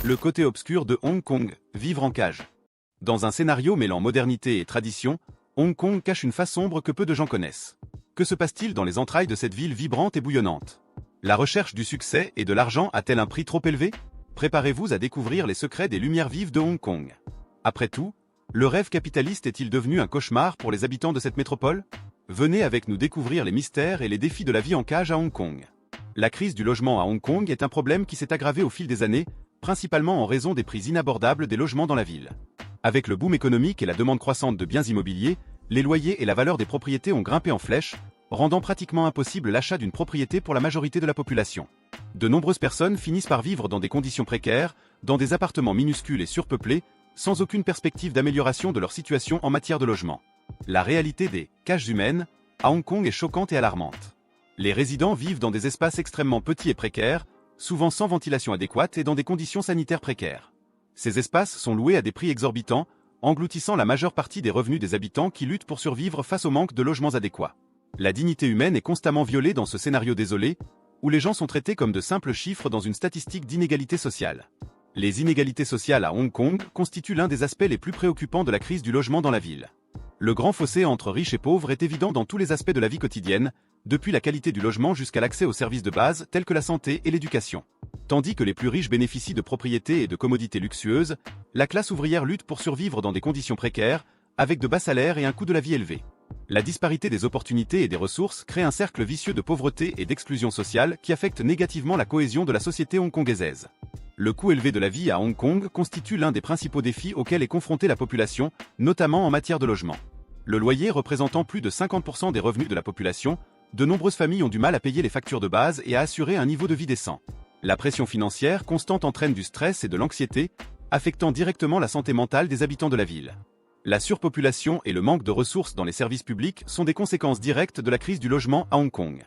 Le côté obscur de Hong Kong, vivre en cage. Dans un scénario mêlant modernité et tradition, Hong Kong cache une face sombre que peu de gens connaissent. Que se passe-t-il dans les entrailles de cette ville vibrante et bouillonnante? La recherche du succès et de l'argent a-t-elle un prix trop élevé? Préparez-vous à découvrir les secrets des lumières vives de Hong Kong. Après tout, le rêve capitaliste est-il devenu un cauchemar pour les habitants de cette métropole? Venez avec nous découvrir les mystères et les défis de la vie en cage à Hong Kong. La crise du logement à Hong Kong est un problème qui s'est aggravé au fil des années, principalement en raison des prix inabordables des logements dans la ville. Avec le boom économique et la demande croissante de biens immobiliers, les loyers et la valeur des propriétés ont grimpé en flèche, rendant pratiquement impossible l'achat d'une propriété pour la majorité de la population. De nombreuses personnes finissent par vivre dans des conditions précaires, dans des appartements minuscules et surpeuplés, sans aucune perspective d'amélioration de leur situation en matière de logement. La réalité des cages humaines à Hong Kong est choquante et alarmante. Les résidents vivent dans des espaces extrêmement petits et précaires, souvent sans ventilation adéquate et dans des conditions sanitaires précaires. Ces espaces sont loués à des prix exorbitants, engloutissant la majeure partie des revenus des habitants qui luttent pour survivre face au manque de logements adéquats. La dignité humaine est constamment violée dans ce scénario désolé, où les gens sont traités comme de simples chiffres dans une statistique d'inégalité sociale. Les inégalités sociales à Hong Kong constituent l'un des aspects les plus préoccupants de la crise du logement dans la ville. Le grand fossé entre riches et pauvres est évident dans tous les aspects de la vie quotidienne, depuis la qualité du logement jusqu'à l'accès aux services de base tels que la santé et l'éducation. Tandis que les plus riches bénéficient de propriétés et de commodités luxueuses, la classe ouvrière lutte pour survivre dans des conditions précaires, avec de bas salaires et un coût de la vie élevé. La disparité des opportunités et des ressources crée un cercle vicieux de pauvreté et d'exclusion sociale qui affecte négativement la cohésion de la société hongkongaise. Le coût élevé de la vie à Hong Kong constitue l'un des principaux défis auxquels est confrontée la population, notamment en matière de logement. Le loyer représentant plus de 50% des revenus de la population, de nombreuses familles ont du mal à payer les factures de base et à assurer un niveau de vie décent. La pression financière constante entraîne du stress et de l'anxiété, affectant directement la santé mentale des habitants de la ville. La surpopulation et le manque de ressources dans les services publics sont des conséquences directes de la crise du logement à Hong Kong.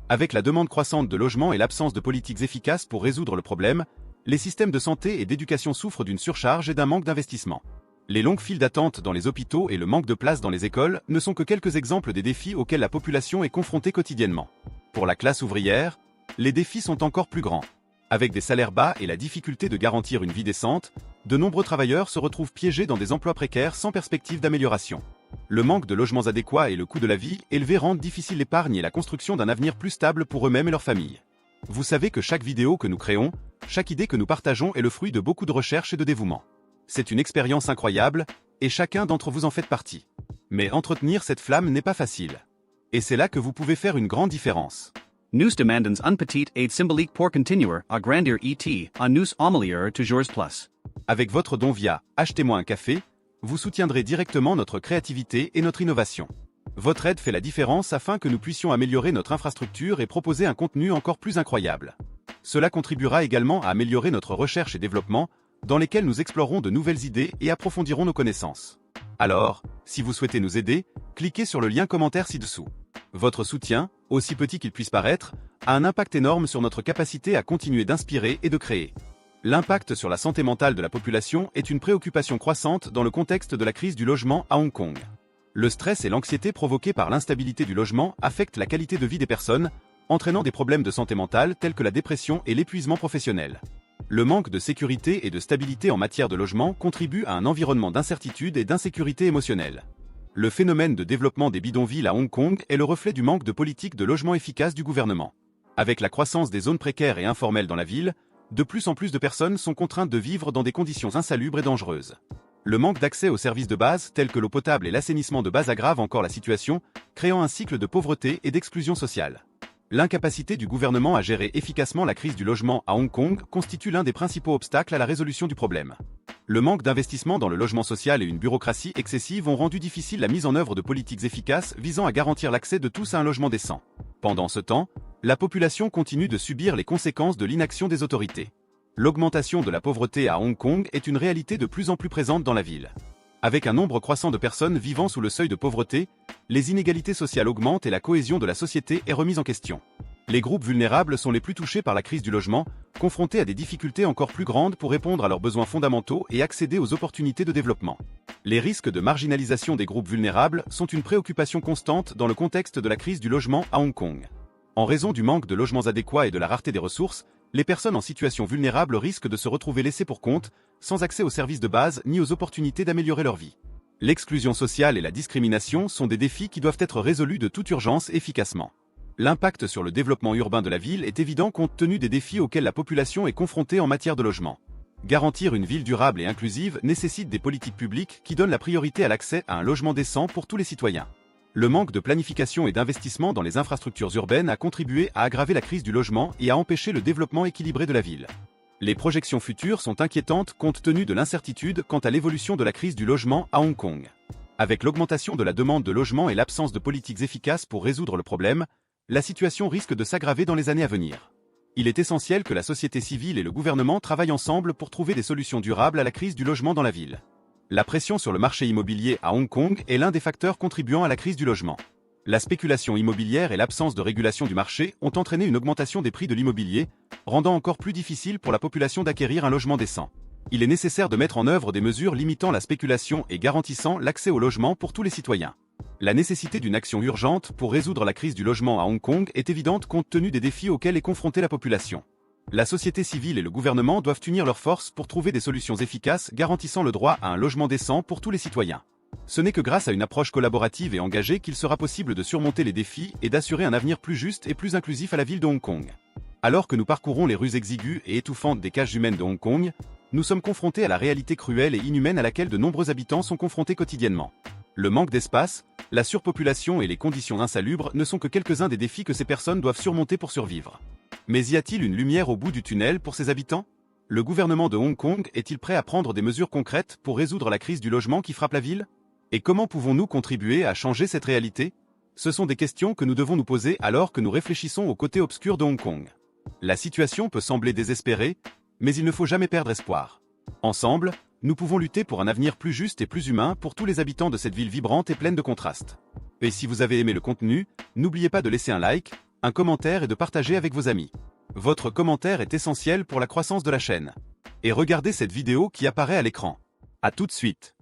Avec la demande croissante de logements et l'absence de politiques efficaces pour résoudre le problème, les systèmes de santé et d'éducation souffrent d'une surcharge et d'un manque d'investissement. Les longues files d'attente dans les hôpitaux et le manque de places dans les écoles ne sont que quelques exemples des défis auxquels la population est confrontée quotidiennement. Pour la classe ouvrière, les défis sont encore plus grands. Avec des salaires bas et la difficulté de garantir une vie décente, de nombreux travailleurs se retrouvent piégés dans des emplois précaires sans perspective d'amélioration. Le manque de logements adéquats et le coût de la vie élevé rendent difficile l'épargne et la construction d'un avenir plus stable pour eux-mêmes et leurs familles. Vous savez que chaque vidéo que nous créons, chaque idée que nous partageons est le fruit de beaucoup de recherche et de dévouement. C'est une expérience incroyable, et chacun d'entre vous en fait partie. Mais entretenir cette flamme n'est pas facile. Et c'est là que vous pouvez faire une grande différence. Nous demandons un petit aide symbolique pour continuer à grandir et à nous améliorer toujours plus. Avec votre don via « Achetez-moi un café », vous soutiendrez directement notre créativité et notre innovation. Votre aide fait la différence afin que nous puissions améliorer notre infrastructure et proposer un contenu encore plus incroyable. Cela contribuera également à améliorer notre recherche et développement, dans lesquels nous explorerons de nouvelles idées et approfondirons nos connaissances. Alors, si vous souhaitez nous aider, cliquez sur le lien commentaire ci-dessous. Votre soutien, aussi petit qu'il puisse paraître, a un impact énorme sur notre capacité à continuer d'inspirer et de créer. L'impact sur la santé mentale de la population est une préoccupation croissante dans le contexte de la crise du logement à Hong Kong. Le stress et l'anxiété provoqués par l'instabilité du logement affectent la qualité de vie des personnes, entraînant des problèmes de santé mentale tels que la dépression et l'épuisement professionnel. Le manque de sécurité et de stabilité en matière de logement contribue à un environnement d'incertitude et d'insécurité émotionnelle. Le phénomène de développement des bidonvilles à Hong Kong est le reflet du manque de politique de logement efficace du gouvernement. Avec la croissance des zones précaires et informelles dans la ville, de plus en plus de personnes sont contraintes de vivre dans des conditions insalubres et dangereuses. Le manque d'accès aux services de base tels que l'eau potable et l'assainissement de base aggrave encore la situation, créant un cycle de pauvreté et d'exclusion sociale. L'incapacité du gouvernement à gérer efficacement la crise du logement à Hong Kong constitue l'un des principaux obstacles à la résolution du problème. Le manque d'investissement dans le logement social et une bureaucratie excessive ont rendu difficile la mise en œuvre de politiques efficaces visant à garantir l'accès de tous à un logement décent. Pendant ce temps, la population continue de subir les conséquences de l'inaction des autorités. L'augmentation de la pauvreté à Hong Kong est une réalité de plus en plus présente dans la ville. Avec un nombre croissant de personnes vivant sous le seuil de pauvreté, les inégalités sociales augmentent et la cohésion de la société est remise en question. Les groupes vulnérables sont les plus touchés par la crise du logement, confrontés à des difficultés encore plus grandes pour répondre à leurs besoins fondamentaux et accéder aux opportunités de développement. Les risques de marginalisation des groupes vulnérables sont une préoccupation constante dans le contexte de la crise du logement à Hong Kong. En raison du manque de logements adéquats et de la rareté des ressources, Les personnes en situation vulnérable risquent de se retrouver laissées pour compte, sans accès aux services de base ni aux opportunités d'améliorer leur vie. L'exclusion sociale et la discrimination sont des défis qui doivent être résolus de toute urgence efficacement. L'impact sur le développement urbain de la ville est évident compte tenu des défis auxquels la population est confrontée en matière de logement. Garantir une ville durable et inclusive nécessite des politiques publiques qui donnent la priorité à l'accès à un logement décent pour tous les citoyens. Le manque de planification et d'investissement dans les infrastructures urbaines a contribué à aggraver la crise du logement et à empêcher le développement équilibré de la ville. Les projections futures sont inquiétantes compte tenu de l'incertitude quant à l'évolution de la crise du logement à Hong Kong. Avec l'augmentation de la demande de logement et l'absence de politiques efficaces pour résoudre le problème, la situation risque de s'aggraver dans les années à venir. Il est essentiel que la société civile et le gouvernement travaillent ensemble pour trouver des solutions durables à la crise du logement dans la ville. La pression sur le marché immobilier à Hong Kong est l'un des facteurs contribuant à la crise du logement. La spéculation immobilière et l'absence de régulation du marché ont entraîné une augmentation des prix de l'immobilier, rendant encore plus difficile pour la population d'acquérir un logement décent. Il est nécessaire de mettre en œuvre des mesures limitant la spéculation et garantissant l'accès au logement pour tous les citoyens. La nécessité d'une action urgente pour résoudre la crise du logement à Hong Kong est évidente compte tenu des défis auxquels est confrontée la population. La société civile et le gouvernement doivent unir leurs forces pour trouver des solutions efficaces garantissant le droit à un logement décent pour tous les citoyens. Ce n'est que grâce à une approche collaborative et engagée qu'il sera possible de surmonter les défis et d'assurer un avenir plus juste et plus inclusif à la ville de Hong Kong. Alors que nous parcourons les rues exiguës et étouffantes des cages humaines de Hong Kong, nous sommes confrontés à la réalité cruelle et inhumaine à laquelle de nombreux habitants sont confrontés quotidiennement. Le manque d'espace, la surpopulation et les conditions insalubres ne sont que quelques-uns des défis que ces personnes doivent surmonter pour survivre. Mais y a-t-il une lumière au bout du tunnel pour ces habitants? Le gouvernement de Hong Kong est-il prêt à prendre des mesures concrètes pour résoudre la crise du logement qui frappe la ville? Et comment pouvons-nous contribuer à changer cette réalité? Ce sont des questions que nous devons nous poser alors que nous réfléchissons au côté obscur de Hong Kong. La situation peut sembler désespérée, mais il ne faut jamais perdre espoir. Ensemble, nous pouvons lutter pour un avenir plus juste et plus humain pour tous les habitants de cette ville vibrante et pleine de contrastes. Et si vous avez aimé le contenu, n'oubliez pas de laisser un like, un commentaire et de partager avec vos amis. Votre commentaire est essentiel pour la croissance de la chaîne. Et regardez cette vidéo qui apparaît à l'écran. À tout de suite.